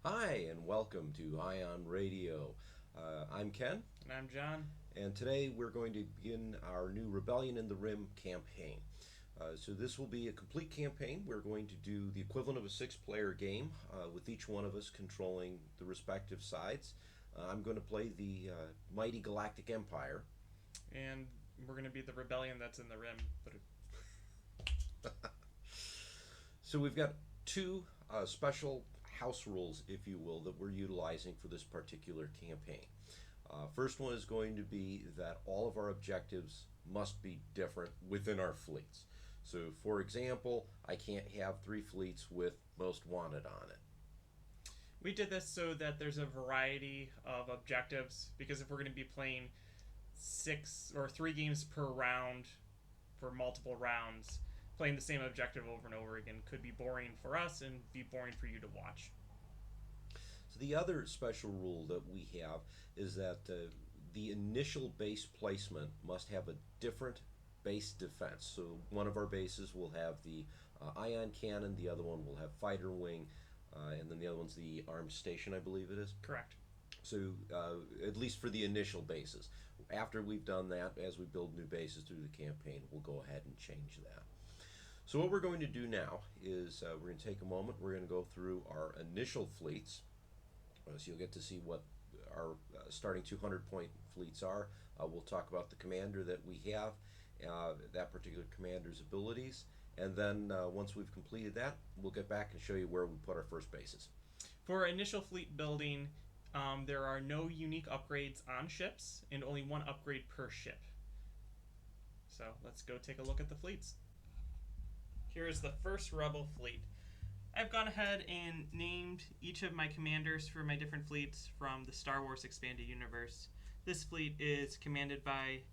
Hi, and welcome to Ion Radio. I'm Ken, And I'm John. and today we're going to begin our new Rebellion in the Rim campaign. So, this will be a complete campaign. We're going to do the equivalent of a six-player game, with each one of us controlling the respective sides. I'm going to play the mighty Galactic Empire. And we're going to be the rebellion that's in the rim. So, we've got two special house rules, if you will, that we're utilizing for this particular campaign. First one is going to be that all of our objectives must be different within our fleets. So, for example, I can't have three fleets with most wanted on it. We did this so that there's a variety of objectives, because if we're going to be playing 3 games per round for multiple rounds, playing the same objective over and over again could be boring for us and be boring for you to watch. So, the other special rule that we have is that the initial base placement must have a different base defense. So, one of our bases will have the ion cannon, the other one will have fighter wing, and then the other one's the armed station, I believe it is. Correct. So, at least for the initial bases. After we've done that, as we build new bases through the campaign, we'll go ahead and change that. So, what we're going to do now is we're going to take a moment, we're going to go through our initial fleets. So, you'll get to see what our starting 200-point fleets are. We'll talk about the commander that we have, that particular commander's abilities, and then once we've completed that, we'll get back and show you where we put our first bases. For initial fleet building, there are no unique upgrades on ships, and only one upgrade per ship. So let's go take a look at the fleets. Here's the first Rebel fleet. I've gone ahead and named each of my commanders for my different fleets from the Star Wars Expanded Universe. This fleet is commanded by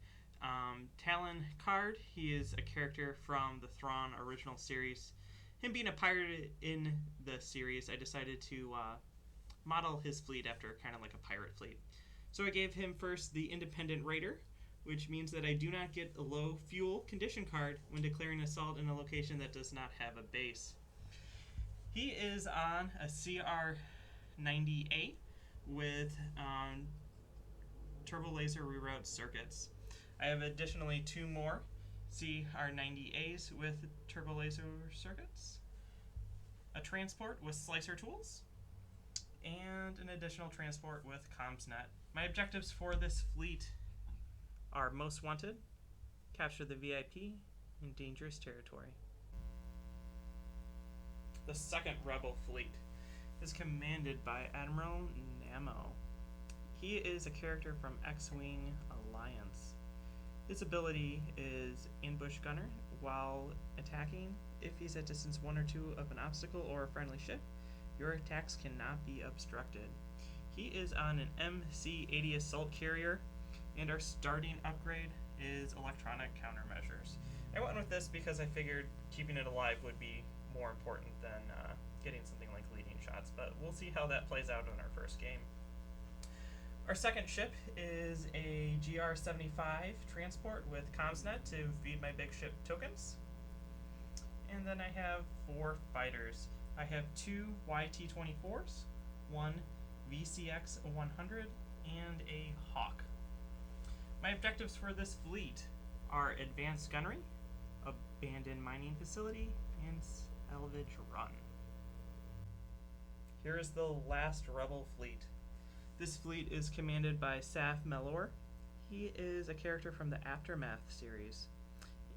Talon Card. He is a character from the Thrawn original series. Him being a pirate in the series, I decided to model his fleet after kind of like a pirate fleet. So I gave him first the Independent Raider, which means that I do not get a low fuel condition card when declaring assault in a location that does not have a base. He is on a CR-90A with turbo laser reroute circuits. I have additionally two more CR-90As with turbo laser circuits, a transport with slicer tools, and an additional transport with CommsNet. My objectives for this fleet are Most Wanted, Capture the VIP, and Dangerous Territory. The second Rebel fleet is commanded by Admiral Mo. He is a character from X-Wing Alliance. His ability is Ambush Gunner. While attacking, if he's at distance 1 or 2 of an obstacle or a friendly ship, your attacks cannot be obstructed. He is on an MC-80 Assault Carrier, and our starting upgrade is Electronic Countermeasures. I went with this because I figured keeping it alive would be more important than getting something like leading shots, but we'll see how that plays out in our first game. Our second ship is a GR-75 transport with CommsNet to feed my big ship tokens. And then I have 4 fighters. I have 2 YT-24s, 1 VCX-100, and a Hawk. My objectives for this fleet are Advanced Gunnery, Abandoned Mining Facility, and Salvage Run. Here is the last Rebel fleet. This fleet is commanded by Saf Mellower. He is a character from the Aftermath series.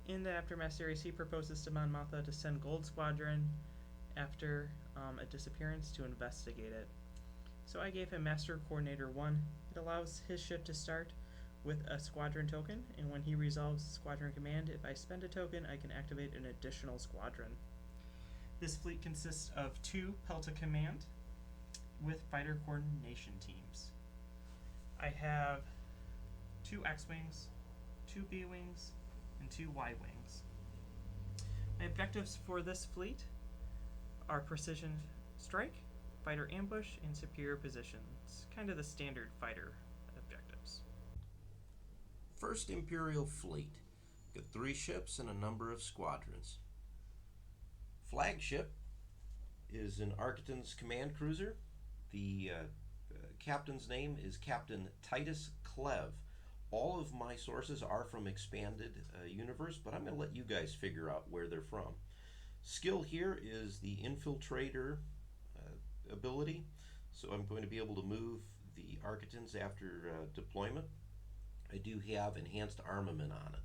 In the Aftermath series, he proposes to Mon Mothma to send Gold Squadron after a disappearance to investigate it. So I gave him Master Coordinator 1. It allows his ship to start with a squadron token, and when he resolves squadron command, if I spend a token, I can activate an additional squadron. This fleet consists of 2 Pelta Command with fighter coordination teams. I have 2 X-Wings, 2 B-Wings, and 2 Y-Wings. My objectives for this fleet are Precision Strike, Fighter Ambush, and Superior Positions. Kind of the standard fighter objectives. First Imperial Fleet. Got 3 ships and a number of squadrons. Flagship is an Architon's command cruiser, The captain's name is Captain Titus Clev. All of my sources are from Expanded Universe, but I'm going to let you guys figure out where they're from. Skill here is the Infiltrator ability, so I'm going to be able to move the Architans after deployment. I do have enhanced armament on it.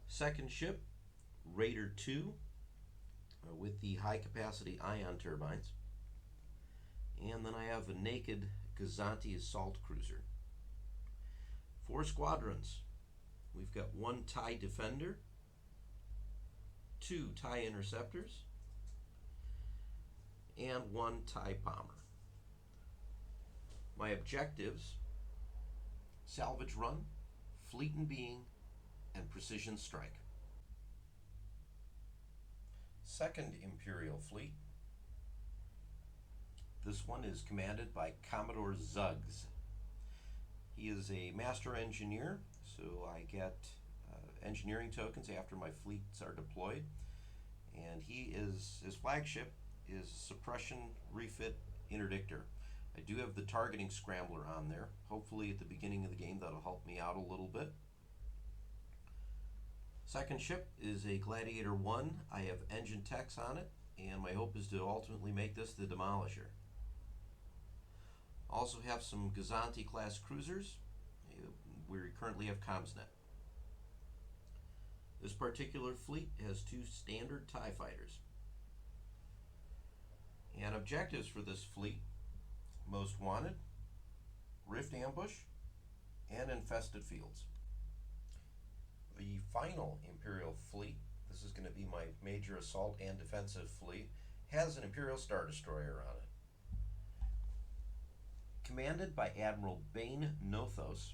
Second ship, Raider 2, with the high capacity ion turbines. And then I have a naked Gazanti assault cruiser. 4 squadrons. We've got 1 TIE Defender, 2 TIE Interceptors, and 1 TIE Bomber. My objectives: salvage run, fleet and being, and precision strike. Second Imperial Fleet. This one is commanded by Commodore Zuggs. He is a master engineer, so I get engineering tokens after my fleets are deployed. And his flagship is Suppression Refit Interdictor. I do have the targeting scrambler on there. Hopefully at the beginning of the game that'll help me out a little bit. Second ship is a Gladiator 1. I have engine techs on it, and my hope is to ultimately make this the Demolisher. Also have some Gazanti class cruisers. We currently have CommsNet. This particular fleet has 2 standard TIE fighters. And objectives for this fleet: most wanted, rift ambush, and infested fields. The final Imperial Fleet, this is going to be my major assault and defensive fleet, has an Imperial Star Destroyer on it. Commanded by Admiral Bane Nothos,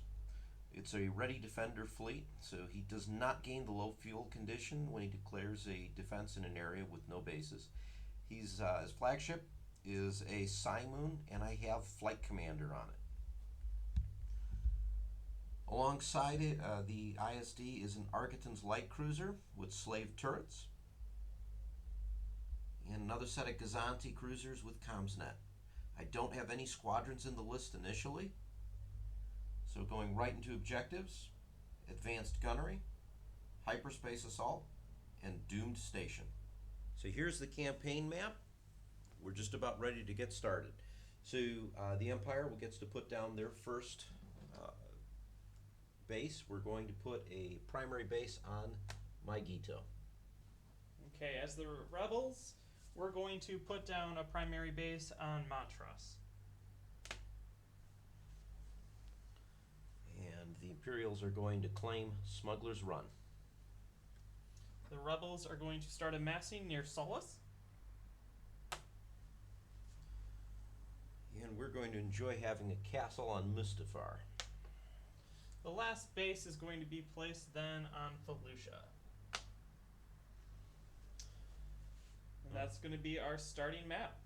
it's a ready defender fleet, so he does not gain the low fuel condition when he declares a defense in an area with no bases. His flagship is a Simoon, and I have Flight Commander on it. Alongside it, the ISD is an Architan's light cruiser with slave turrets, and another set of Gazanti cruisers with CommsNet. I don't have any squadrons in the list initially, so going right into objectives: advanced gunnery, hyperspace assault, and doomed station. So here's the campaign map. We're just about ready to get started. So the Empire gets to put down their first base. We're going to put a primary base on Mygeeto. Okay, as the Rebels, we're going to put down a primary base on Montross. And the Imperials are going to claim Smuggler's Run. The Rebels are going to start amassing near Sullust. And we're going to enjoy having a castle on Mustafar. The last base is going to be placed then on Felucia. And that's going to be our starting map.